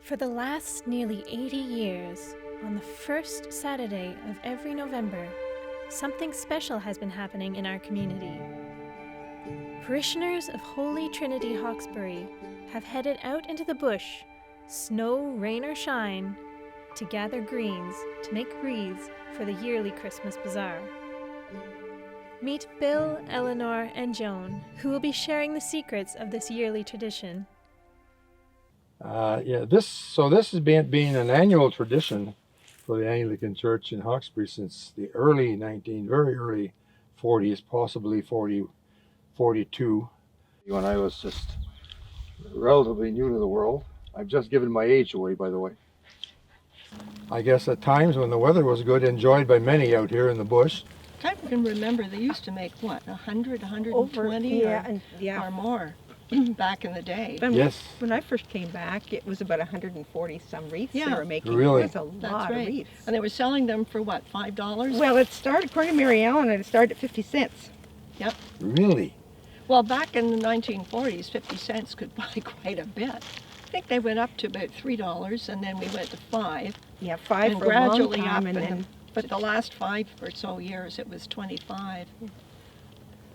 For the last nearly 80 years, on the first Saturday of every November, something special has been happening in our community. Parishioners of Holy Trinity Hawkesbury have headed out into the bush, snow, rain or shine, to gather greens to make wreaths for the yearly Christmas Bazaar. Meet Bill, Eleanor, and Joan, who will be sharing the secrets of this yearly tradition. This has been an annual tradition for the Anglican Church in Hawkesbury since the very early 40s, possibly 42. When I was just relatively new to the world. I've just given my age away, by the way. I guess at times when the weather was good, enjoyed by many out here in the bush. I can remember they used to make, what, 100, 120 or more back in the day. Yes. When I first came back, it was about 140 some wreaths they were making. Really? It was a lot of wreaths. And they were selling them for what, $5? Well, it started, according to Mary Ellen, it started at 50 cents. Yep. Really? Well, back in the 1940s, 50 cents could buy quite a bit. I think they went up to about $3, and then we went to 5. Yeah, 5 and for gradually a long time, up. and then But the last 5 or so years, it was 25.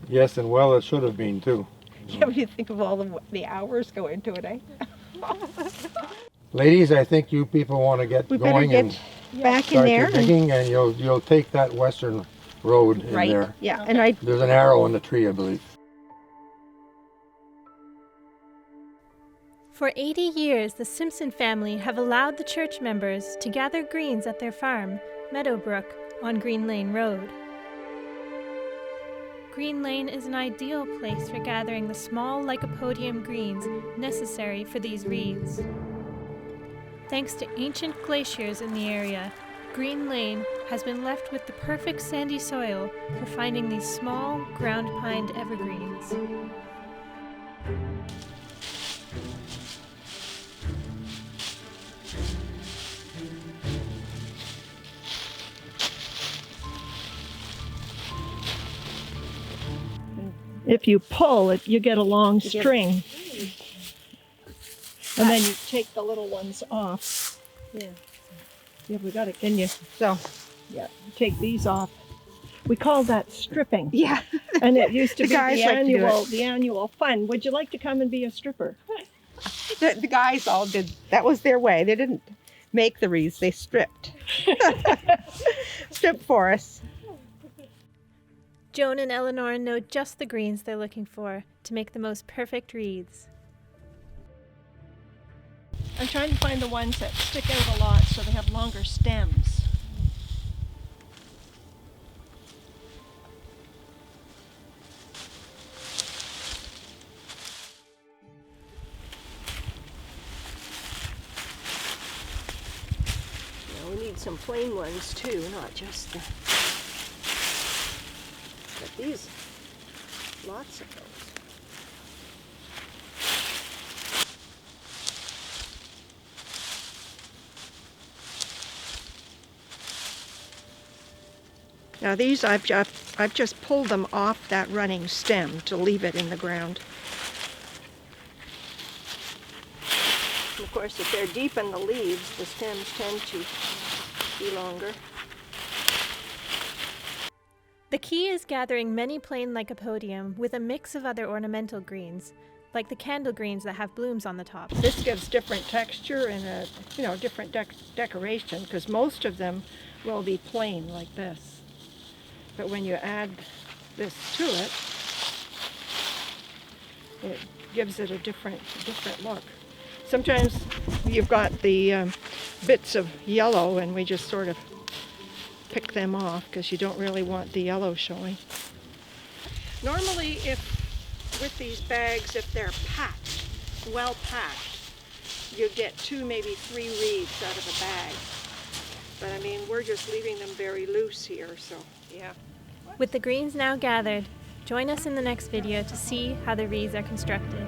Yes, and well, it should have been too. yeah, when you think of all the hours go into it, eh? Ladies, I think you people want to get We better going get and back in start there. your digging, and you'll take that western road in Right, there. yeah, Okay. and There's an arrow in the tree, I believe. For 80 years, the Simpson family have allowed the church members to gather greens at their farm, Meadowbrook, on Green Lane Road. Green Lane is an ideal place for gathering the small lycopodium greens necessary for these wreaths. Thanks to ancient glaciers in the area, Green Lane has been left with the perfect sandy soil for finding these small, ground-pined evergreens. If you pull it, you get a long string. And then you take the little ones off. Yeah. Yeah, we got it. Can you? so, Yeah. Take these off. We call that stripping. yeah. And it used to The be guys like to do it. the annual fun. Would you like to come and be a stripper? The guys all did, that was their way. They didn't make the wreaths, they stripped. Stripped for us. Joan and Eleanor know just the greens they're looking for to make the most perfect wreaths. I'm trying to find the ones that stick out a lot so they have longer stems. Now we need some plain ones too, not just the... But these, lots of those. Now these I've just pulled them off that running stem to leave it in the ground. And of course, if they're deep in the leaves, the stems tend to be longer. The key is gathering many plain lycopodium with a mix of other ornamental greens, like the candle greens that have blooms on the top. This gives different texture and a different decoration, because most of them will be plain like this. But when you add this to it, it gives it a different look. Sometimes you've got the bits of yellow, and we just sort of pick them off because you don't really want the yellow showing. Normally, with these bags, if they're packed, well packed, you get 2, maybe 3 wreaths out of a bag. But I mean, we're just leaving them very loose here, so yeah. With the greens now gathered, join us in the next video to see how the wreaths are constructed.